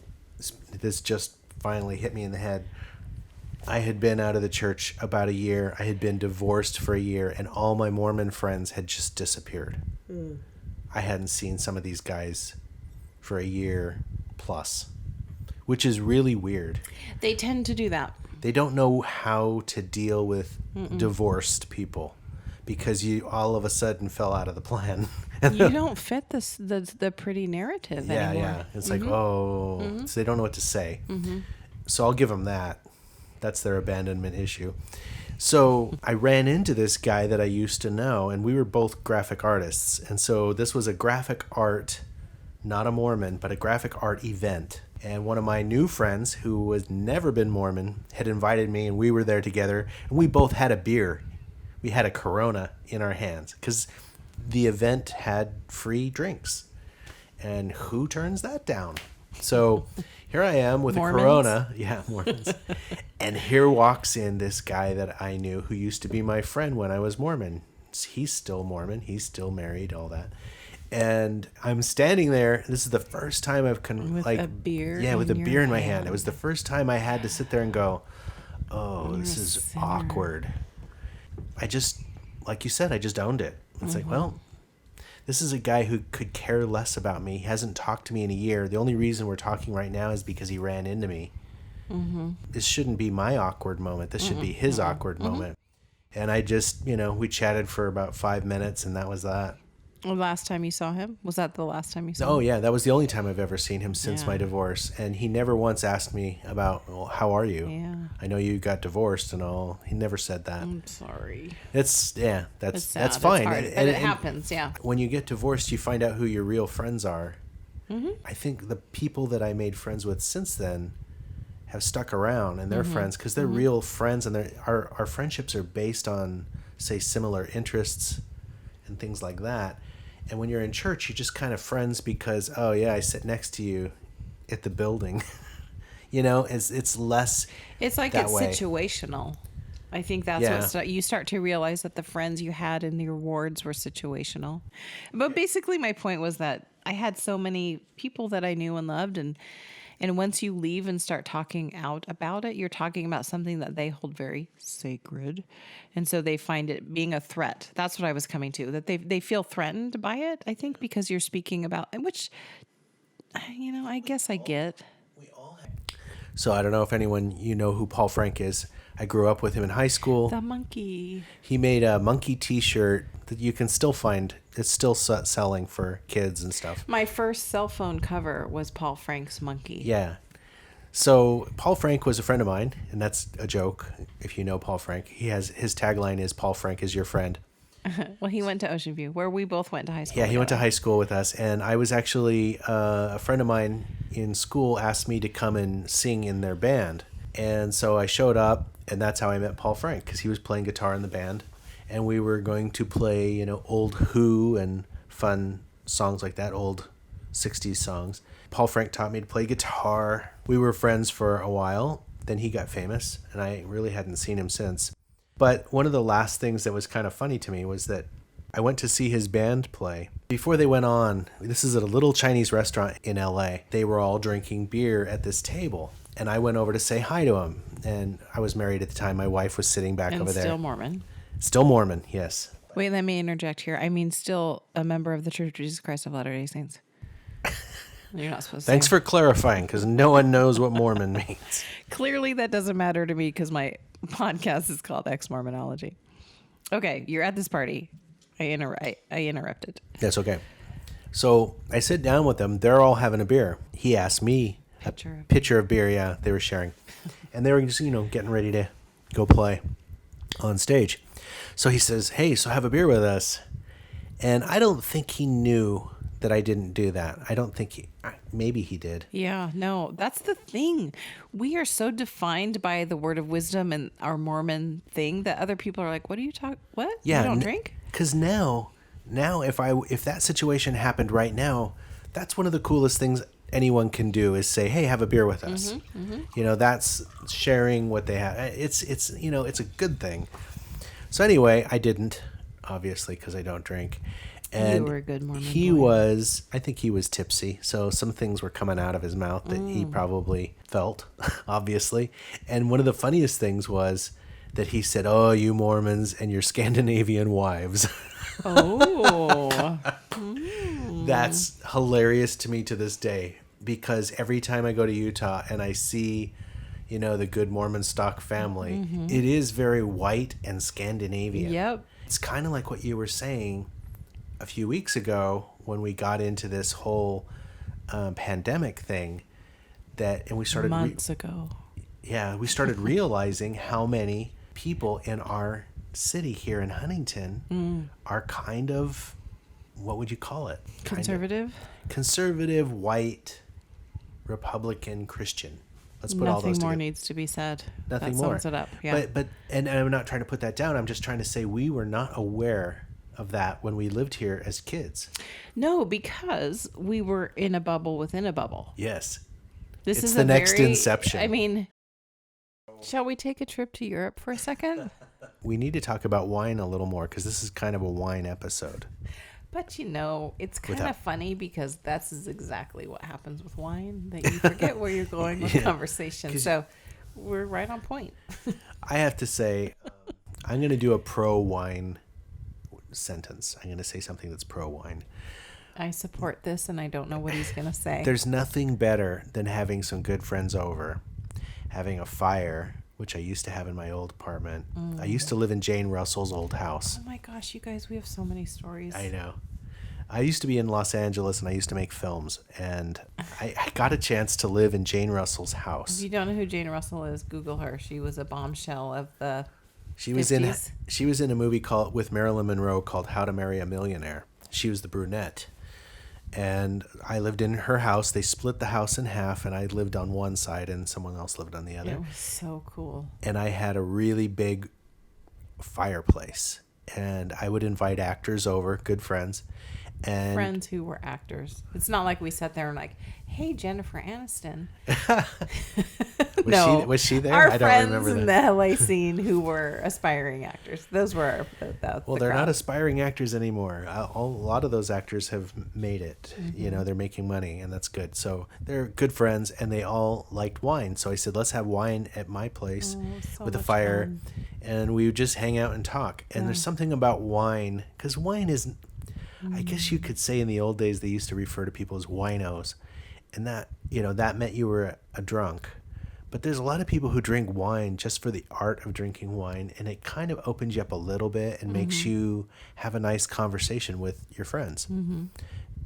this just finally hit me in the head. I had been out of the church about a year. I had been divorced for a year, and all my Mormon friends had just disappeared. I hadn't seen some of these guys for a year plus, which is really weird. They tend to do that. They don't know how to deal with divorced people because you all of a sudden fell out of the plan. You don't fit the pretty narrative anymore. Yeah. It's like, so they don't know what to say. So I'll give them that. That's their abandonment issue. So I ran into this guy that I used to know, and we were both graphic artists. And so this was a graphic art, not a Mormon, but a graphic art event. And one of my new friends, who has never been Mormon, had invited me, and we were there together. And we both had a beer. We had a Corona in our hands because the event had free drinks. And who turns that down? So here I am with Mormons? a Corona. Yeah, Mormons. And here walks in this guy that I knew who used to be my friend when I was Mormon. He's still Mormon. He's still married, all that. And I'm standing there. This is the first time I've with a beer. Yeah, with a beer in my hand. It was the first time I had to sit there and go, "Oh, this is awkward." I just, like you said, I just owned it. It's like, well, this is a guy who could care less about me. He hasn't talked to me in a year. The only reason we're talking right now is because he ran into me. This shouldn't be my awkward moment. This should be his awkward moment. And I just, we chatted for about 5 minutes, and that was that. The last time you saw him? Was that the last time you saw him? Oh, yeah. That was the only time I've ever seen him since my divorce. And he never once asked me about, well, how are you? Yeah. I know you got divorced and all. He never said that. I'm sorry. That's sad. that's fine. It's hard, but it happens, yeah. When you get divorced, you find out who your real friends are. I think the people that I made friends with since then have stuck around, and they're friends because they're real friends, and our friendships are based on, say, similar interests and things like that. And when you're in church, you're just kind of friends because, oh yeah, I sit next to you at the building. It's less. It's like it's situational. I think that's what you start to realize, that the friends you had in your wards were situational. But basically, my point was that I had so many people that I knew and loved, and once you leave and start talking out about it, you're talking about something that they hold very sacred. And so they find it being a threat. That's what I was coming to, that they feel threatened by it, I think, because you're speaking about, which, I guess I get. So I don't know if anyone, who Paul Frank is. I grew up with him in high school. The monkey. He made a monkey t-shirt that you can still find. It's still selling for kids and stuff. My first cell phone cover was Paul Frank's monkey. Yeah. So Paul Frank was a friend of mine, and that's a joke if you know Paul Frank. His tagline is "Paul Frank is your friend." Well, he went to Ocean View, where we both went to high school. Yeah, he went to high school with us, and I was actually a friend of mine in school asked me to come and sing in their band, and so I showed up, and that's how I met Paul Frank, because he was playing guitar in the band, and we were going to play, old Who and fun songs like that, old 60s songs. Paul Frank taught me to play guitar. We were friends for a while. Then he got famous, and I really hadn't seen him since. But one of the last things that was kind of funny to me was that I went to see his band play. Before they went on, this is at a little Chinese restaurant in LA. They were all drinking beer at this table, and I went over to say hi to him. And I was married at the time. My wife was sitting back over there. Still Mormon. Still Mormon, yes. Wait, let me interject here. I mean, still a member of the Church of Jesus Christ of Latter-day Saints. You're not supposed to. Thanks for clarifying, because no one knows what Mormon means. Clearly, that doesn't matter to me because my podcast is called Exmormonology. Okay, you're at this party. I interrupted. That's okay. So I sit down with them. They're all having a beer. He asked me a pitcher of beer. Yeah, they were sharing. And they were just, getting ready to go play on stage. So he says, "Hey, so have a beer with us." And I don't think he knew that I didn't do that. I don't think maybe he did. Yeah, no, that's the thing. We are so defined by the word of wisdom and our Mormon thing that other people are like, "What do you talk? What? Yeah, you don't drink?" Because now if that situation happened right now, that's one of the coolest things anyone can do is say, "Hey, have a beer with us." That's sharing what they have. It's a good thing. So anyway, I didn't, obviously, because I don't drink. And you were a good Mormon I think he was tipsy, so some things were coming out of his mouth that he probably felt, obviously. And one of the funniest things was that he said, "Oh, you Mormons and your Scandinavian wives." Oh. That's hilarious to me to this day, because every time I go to Utah and I see, the good Mormon stock family, it is very white and Scandinavian. Yep. It's kind of like what you were saying a few weeks ago when we got into this whole pandemic thing, and we started months ago. Yeah, we started realizing how many people in our city here in Huntington are kind of, what would you call it? Conservative? Conservative, white, Republican, Christian. Let's put all those Nothing more together. needs to be said. Nothing that more. Sums it up. Yeah. But and I'm not trying to put that down. I'm just trying to say we were not aware of that when we lived here as kids. No, because we were in a bubble within a bubble. Yes. This It's is the a next very, Inception. I mean, shall we take a trip to Europe for a second? We need to talk about wine a little more because this is kind of a wine episode. But it's kind of funny because that's exactly what happens with wine, that you forget where you're going with conversation. So we're right on point. I have to say, I'm going to do a pro-wine sentence. I'm going to say something that's pro-wine. I support this, and I don't know what he's going to say. There's nothing better than having some good friends over, having a fire, which I used to have in my old apartment. I used to live in Jane Russell's old house. Oh my gosh, you guys, we have so many stories. I know. I used to be in Los Angeles, and I used to make films, and I got a chance to live in Jane Russell's house. If you don't know who Jane Russell is, Google her. She was a bombshell of the She was 50s. she was in a movie with Marilyn Monroe called How to Marry a Millionaire. She was the brunette. And I lived in her house. They split the house in half, and I lived on one side and someone else lived on the other. It was so cool. And I had a really big fireplace, and I would invite actors over, good friends. And Friends who were actors. It's not like we sat there and like, hey, Jennifer Aniston. Was she there? Our I don't friends remember in that. the LA scene who were aspiring actors. Those were They're not aspiring actors anymore. A lot of those actors have made it. Mm-hmm. They're making money, and that's good. So they're good friends, and they all liked wine. So I said, let's have wine at my place with a fire, fun. and we would just hang out and talk. And there's something about wine, because wine is, I guess you could say in the old days they used to refer to people as winos, and that that meant you were a drunk. But there's a lot of people who drink wine just for the art of drinking wine, and it kind of opens you up a little bit and makes you have a nice conversation with your friends.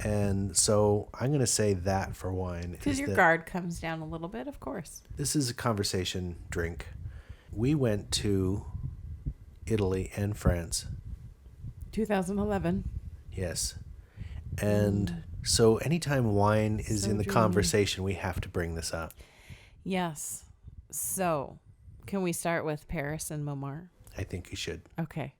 And so I'm going to say that for wine. Because your guard comes down a little bit, of course. This is a conversation drink. We went to Italy and France. 2011. Yes. And so anytime wine is So in the dreamy. conversation, we have to bring this up. Yes. So, can we start with Paris and Montmartre? I think you should. Okay.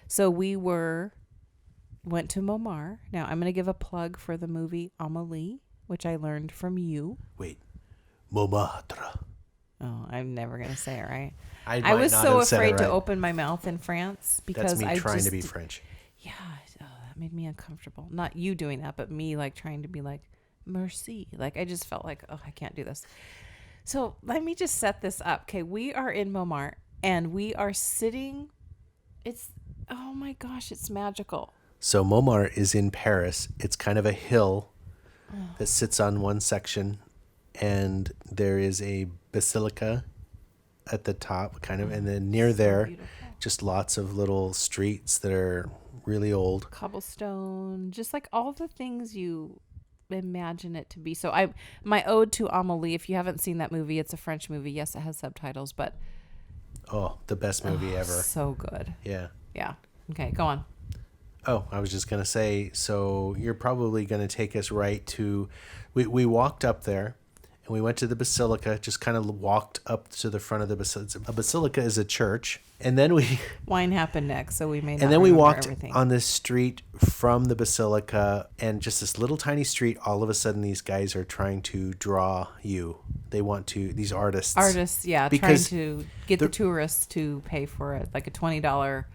So we went to Montmartre. Now I'm going to give a plug for the movie Amélie, which I learned from you. Wait. Montmartre. Oh, I'm never going to say it right. I I was might not so have said it afraid to right. open my mouth in France because That's me I trying just, to be French. Yeah, that made me uncomfortable. Not you doing that, but me like trying to be like merci. Like I just felt like, oh, I can't do this. So let me just set this up. Okay, we are in Montmartre and we are sitting. Oh my gosh, it's magical. So Montmartre is in Paris. It's kind of a hill that sits on one section, and there is a basilica at the top, kind of, and then near there, beautiful. just lots of little streets that are really old. Cobblestone, just like all the things you imagine it to be. So my ode to Amélie, if you haven't seen that movie, it's a French movie. Yes, it has subtitles, but Oh, the best movie ever. so good. Yeah. Yeah. Okay, go on. Oh, I was just going to say, so you're probably going to take us right to, we walked up there and we went to the basilica, just kind of walked up to the front of the basilica. A basilica is a church. And then Wine happened next, so we may not and then we remember walked everything. on this street from the basilica, and just this little tiny street, all of a sudden these guys are trying to draw you. They want to, these artists. Yeah, Because trying to get the tourists to pay for it, like a $20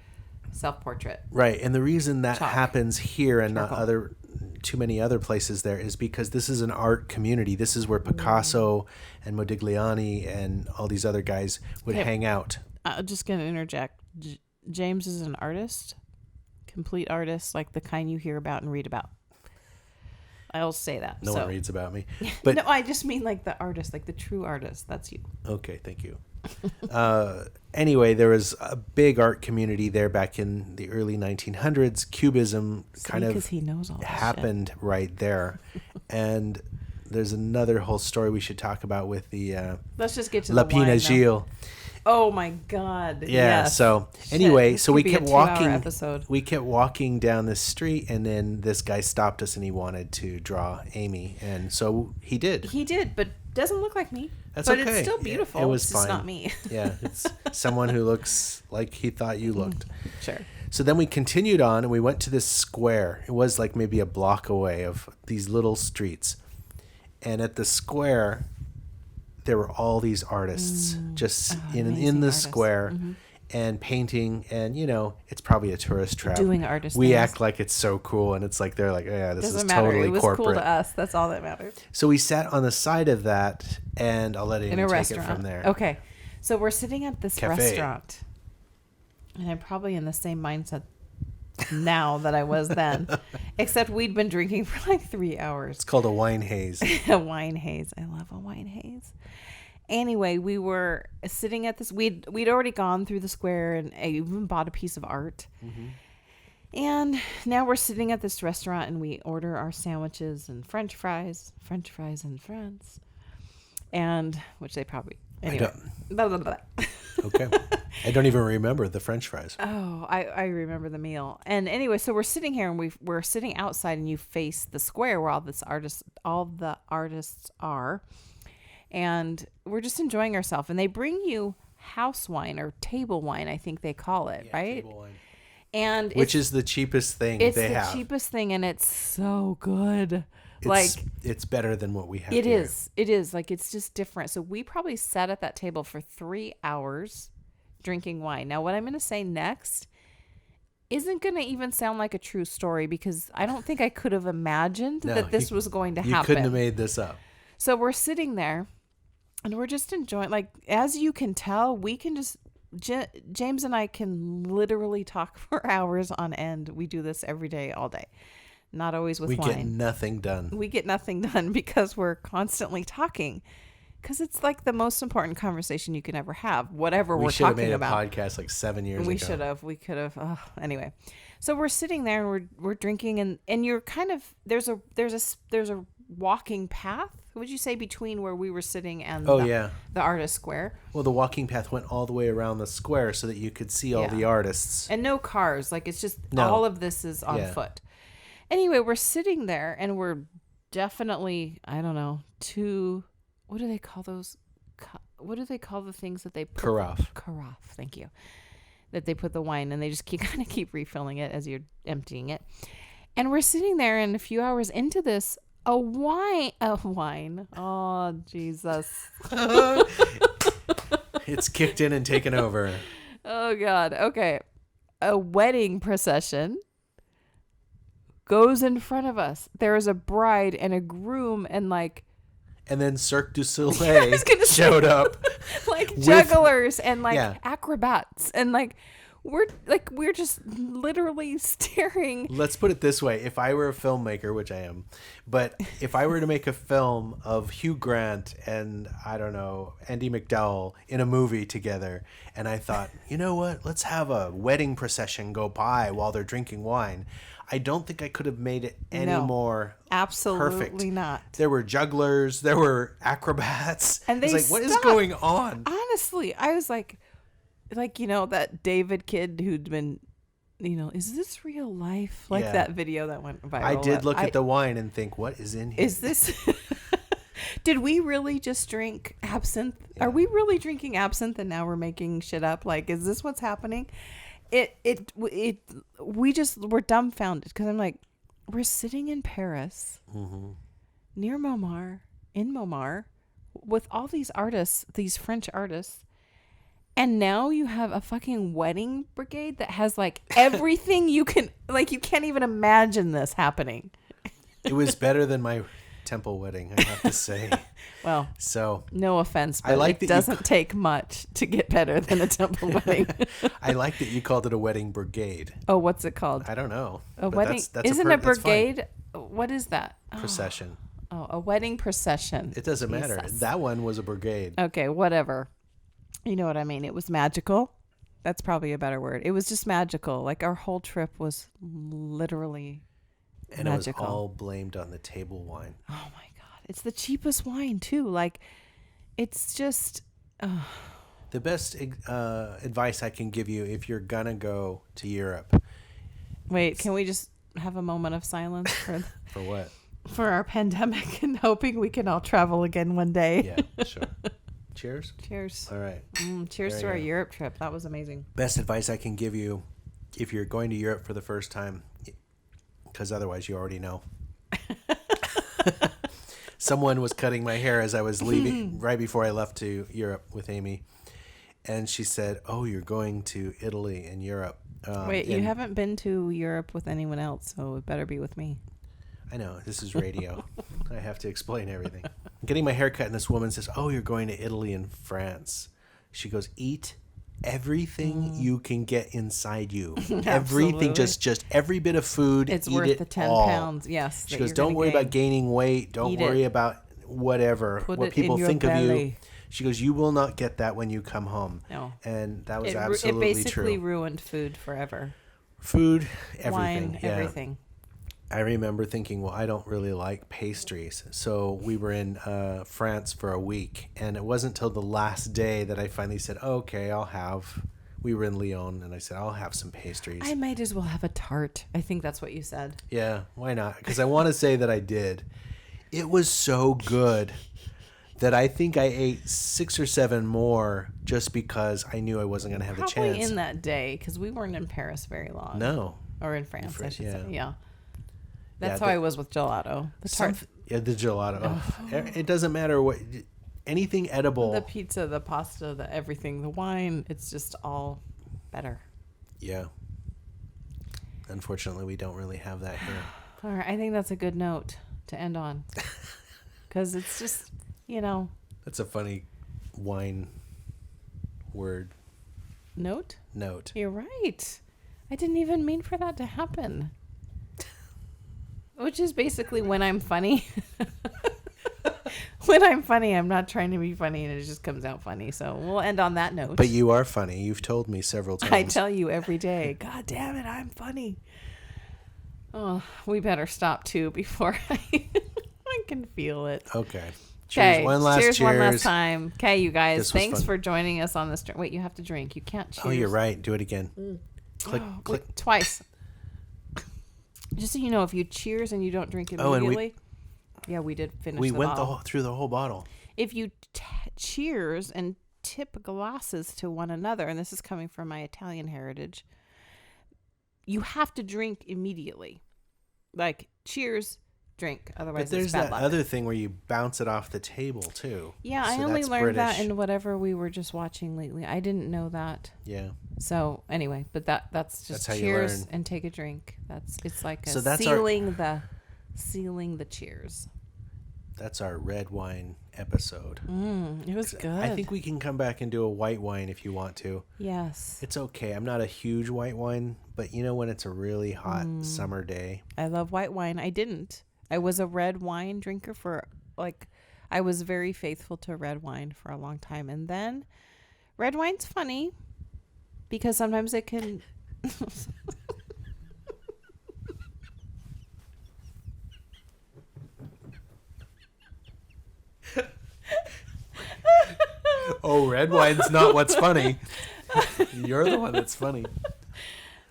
self-portrait. Right, and the reason that Chalk. happens here and not Charcoal. too many other places there is because this is an art community. This is where Picasso and Modigliani and all these other guys would Okay. hang out. I'm just going to interject. James is an artist, complete artist, like the kind you hear about and read about. I'll say that. No so. one reads about me. But No, I just mean like the artist, like the true artist. That's you. okay, thank you. Anyway, there was a big art community there back in the early 1900s. Cubism kind of he knows all happened right there. And there's another whole story we should talk about with the let's just get to La the wine, Pina Gil. Oh my God. Yeah. Yes. So anyway, This so could we be kept a 2-hour walking. episode. We kept walking down this street, and then this guy stopped us, and he wanted to draw Amy, and so he did. He did, but doesn't look like me. That's but okay. It's still beautiful. It was it's fine. just not me. Yeah, it's someone who looks like he thought you looked. Sure. So then we continued on, and we went to this square. It was like maybe a block away of these little streets, and at the square, there were all these artists just in the artists. square and painting, and it's probably a tourist trap. Doing artist We things. act like it's so cool, and it's like they're like, yeah, this Doesn't is matter. totally It was corporate. cool to us. That's all that matters. So we sat on the side of that, and I'll let Amy In a take restaurant. it from there. Okay. So we're sitting at this Cafe. restaurant, and I'm probably in the same mindset now that I was then, except we'd been drinking for like 3 hours. It's called a wine haze. A wine haze. I love a wine haze. Anyway, we were sitting at this. We'd already gone through the square, and I even bought a piece of art. And now we're sitting at this restaurant, and we order our sandwiches and French fries in France, and which they probably anyway. Blah, blah, blah. Okay. I don't even remember the French fries. Oh, I remember the meal. And anyway, so we're sitting here, and we're sitting outside, and you face the square where all the artists are. And we're just enjoying ourselves. And they bring you house wine or table wine, I think they call it, right? Table wine. And Which is the cheapest thing it's they the have. cheapest thing, and it's so good. Like It's better than what we have it here. is. It is. Like it's just different. So we probably sat at that table for 3 hours drinking wine. Now, what I'm going to say next isn't going to even sound like a true story, because I don't think I could have imagined that this was going to happen. You couldn't have made this up. So we're sitting there, and we're just enjoying, like, as you can tell, we can just, James and I can literally talk for hours on end. We do this every day, all day. Not always with wine. We get nothing done. We get nothing done because we're constantly talking. Because it's like the most important conversation you can ever have, whatever we're talking about. We should have made a podcast like 7 years ago. We should have. We could have. Oh, anyway, so we're sitting there, and we're drinking, and you're kind of there's a walking path. Would you say between where we were sitting and the artist square? Well, the walking path went all the way around the square so that you could see all the artists. And no cars. Like it's just all of this is on foot. Anyway, we're sitting there, and we're definitely, I don't know, what do they call those? What do they call the things that they put? Carafe. Carafe. Thank you. That they put the wine, and they just keep refilling it as you're emptying it. And we're sitting there, and a few hours into this, a wine. Oh, Jesus. It's kicked in and taken over. Oh, God. Okay. A wedding procession goes in front of us. There is a bride and a groom, and and then Cirque du Soleil showed up. Like jugglers and acrobats, and we're just literally staring. Let's put it this way. If I were a filmmaker, which I am, but if I were to make a film of Hugh Grant and, I don't know, Andy McDowell in a movie together, and I thought, you know what, let's have a wedding procession go by while they're drinking wine, I don't think I could have made it any more absolutely perfect. Not. There were jugglers, there were acrobats. And they what is going on? Honestly, I was like, that David kid who'd been, is this real life? Like that video that went viral. I did look at the wine and think, what is in here? Is this... Did we really just drink absinthe? Yeah. Are we really drinking absinthe and now we're making shit up? Like, is this what's happening? We're dumbfounded, because I'm like, we're sitting in Paris, near Montmartre, with all these artists, these French artists. And now you have a fucking wedding brigade that has everything you can, you can't even imagine this happening. It was better than my temple wedding, I have to say. Well, so no offense, but it doesn't take much to get better than a temple wedding. I like that you called it a wedding brigade. Oh, what's it called? I don't know. A wedding? Isn't a brigade? What is that? Procession. Oh, a wedding procession. It doesn't matter. That one was a brigade. Okay, whatever. You know what I mean? It was magical. That's probably a better word. It was just magical. Like our whole trip was literally And magical. it was all blamed on the table wine. Oh my God. It's the cheapest wine too. Like it's just, The best advice I can give you if you're going to go to Europe. wait, can we just have a moment of silence For what? for our pandemic and hoping we can all travel again one day? Yeah, sure. Cheers. Cheers. All right. Cheers There to you our go. Europe trip. That was amazing. Best advice I can give you if you're going to Europe for the first time, because otherwise you already know. Someone was cutting my hair as I was leaving right before I left to Europe with Amy. And she said, "Oh, you're going to Italy and Europe." Wait, you haven't been to Europe with anyone else, so it better be with me. I know, this is radio. I have to explain everything. I'm getting my hair cut, and this woman says, "Oh, you're going to Italy and France." She goes, "Eat everything you can get inside you. Everything, just every bit of food. It's eat worth it the 10 all." pounds. Yes. She that goes, you're "Don't gonna worry gain. about gaining weight. Don't Eat worry it. about whatever, Put what it people in your think of you." belly. She goes, "You will not get that when you come home." No. And that was It absolutely basically true. ruined food forever. Food, everything. Wine, yeah. everything. I remember thinking, well, I don't really like pastries. So we were in France for a week. And it wasn't until the last day that I finally said, "Okay, I'll have." We were in Lyon, and I said, "I'll have some pastries." I might as well have a tart. I think that's what you said. Yeah, why not? Because I want to say that I did. It was so good that I think I ate 6 or 7 more just because I knew I wasn't going to have the Probably chance. in that day, because we weren't in Paris very long. No. Or in France, I should say. Yeah. That's Yeah, how I was with gelato. The tart. Yeah, the gelato. Oh, it doesn't matter what, anything edible. The pizza, the pasta, the everything, the wine, it's just all better. Yeah. Unfortunately, we don't really have that here. All right, I think that's a good note to end on. Because it's just, That's a funny wine word. Note? Note. You're right. I didn't even mean for that to happen. Which is basically when I'm funny. When I'm funny, I'm not trying to be funny and it just comes out funny. So we'll end on that note. But you are funny. You've told me several times. I tell you every day, God damn it, I'm funny. Oh, we better stop too before I can feel it. Okay. Cheers. One last cheers. One last time. Okay, you guys. This was Thanks fun. for joining us on this. Wait, you have to drink. You can't cheers. Oh, you're right. Do it again. Click, click. Wait, twice. Just so you know, if you cheers and you don't drink Oh, and immediately. Yeah, we did finish We the went bottle. through the whole bottle. If you cheers and tip glasses to one another, and this is coming from my Italian heritage, you have to drink immediately. Like, cheers, drink. Otherwise, But there's it's bad that luck. other thing where you bounce it off the table, too. Yeah, So I only that's learned that British. in whatever we were just watching lately. I didn't know that. Yeah. So anyway, but that's just That's how you cheers learn. and take a drink. It's like So a that's sealing the cheers. That's our red wine episode. It was good. I think we can come back and do a white wine if you want to. Yes. It's okay. I'm not a huge white wine, but when it's a really hot summer day. I love white wine. I was a red wine drinker I was very faithful to red wine for a long time. And then red wine's funny because sometimes it can... Oh, red wine's not what's funny. You're the one that's funny.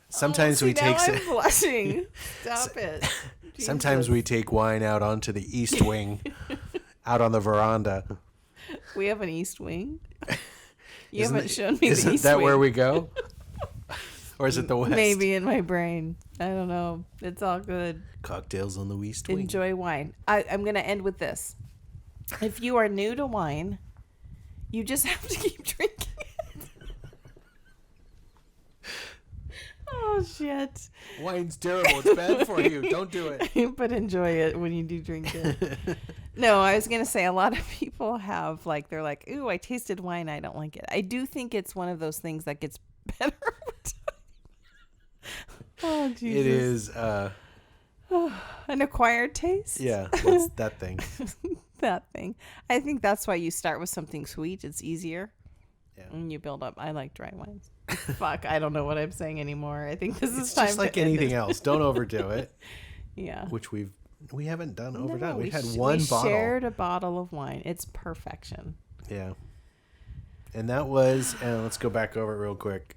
Sometimes we take... I'm blushing. Stop it. Sometimes we take wine out onto the east wing, out on the veranda. We have an east wing. You haven't shown me the Isn't east that wing. where we go? Or is it the west? Maybe in my brain. I don't know. It's all good. Cocktails on the east wing. Enjoy wine. I'm going to end with this. If you are new to wine, you just have to keep drinking it. Oh, shit. Wine's terrible. It's bad for you. Don't do it. But enjoy it when you do drink it. No, I was going to say a lot of people have, they're like, ooh, I tasted wine. I don't like it. I do think it's one of those things that gets better over time. Oh, Jesus. It is, an acquired taste? yeah, that's that thing. That thing. I think that's why you start with something sweet. It's easier. Yeah. And you build up. I like dry wines. Fuck, I don't know what I'm saying anymore. I think this is It's time just like to end anything it. else. Don't overdo it. Yeah. Which we haven't done overdone. No, We've had we one bottle. shared a bottle of wine. It's perfection. Yeah. And that was, and let's go back over it real quick.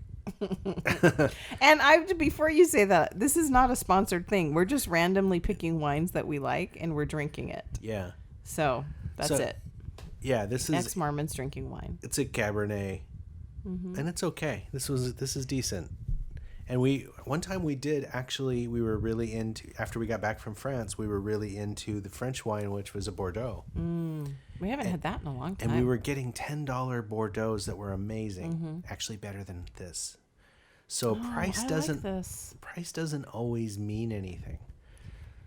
And before you say that, this is not a sponsored thing. We're just randomly picking wines that we like and we're drinking it. Yeah. So that's it. Yeah, this is Ex-Mormon's drinking wine. it's a Cabernet, and it's okay. This is decent. And one time we were really into, after we got back from France, we were really into the French wine, which was a Bordeaux. We haven't had that in a long time. And we were getting $10 Bordeaux that were amazing, actually better than this. So price doesn't always mean anything.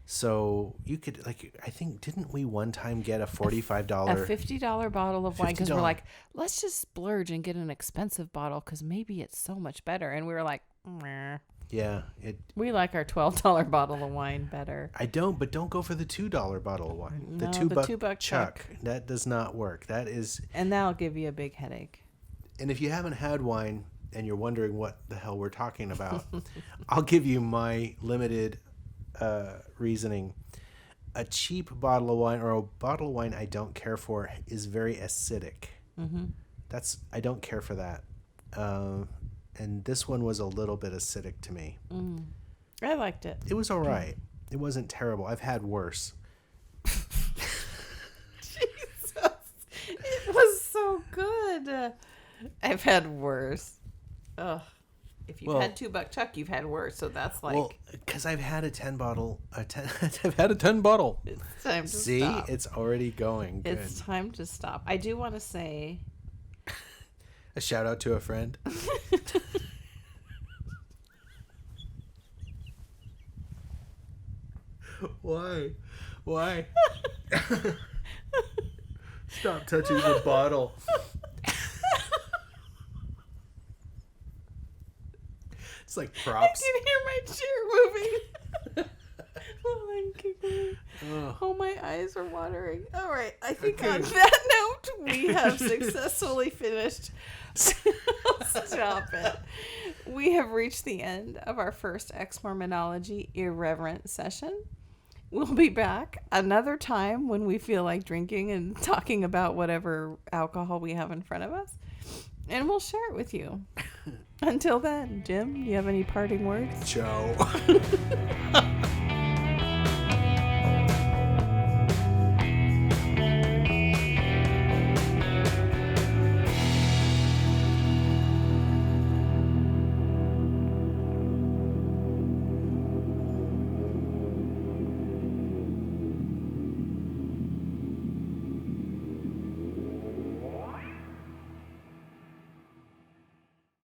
So you could, like, I think, didn't we one time get a $45 a $50 bottle of wine because we're $50. like, let's just splurge and get an expensive bottle because maybe it's so much better. And we were like, meh. Yeah, We like our $12 bottle of wine better. but don't go for the $2 bottle of wine. The No, $2 chuck. That does not work. That is, And that'll give you a big headache. and if you haven't had wine and you're wondering what the hell we're talking about, I'll give you my limited reasoning. A cheap bottle of wine, or a bottle of wine I don't care for, is very acidic. I don't care for that. And this one was a little bit acidic to me. I liked it. It was all right. It wasn't terrible. I've had worse. Jesus. It was so good. I've had worse. Ugh. If you've had $2 chuck, you've had worse. So that's like. Well, because I've had a 10 bottle. I've had a 10 bottle. It's time to See, stop. it's already going good. It's time to stop. I do want to say. A shout out to a friend. Why? Stop touching the bottle. It's like props. I can hear my chair moving. Oh, I'm giggling. Oh, my eyes are watering. All right. I think on that note, we have successfully finished. Stop it. We have reached the end of our first Exmormonology Irreverent session. We'll be back another time when we feel like drinking and talking about whatever alcohol we have in front of us. And we'll share it with you. Until then, Jim, do you have any parting words? Joe.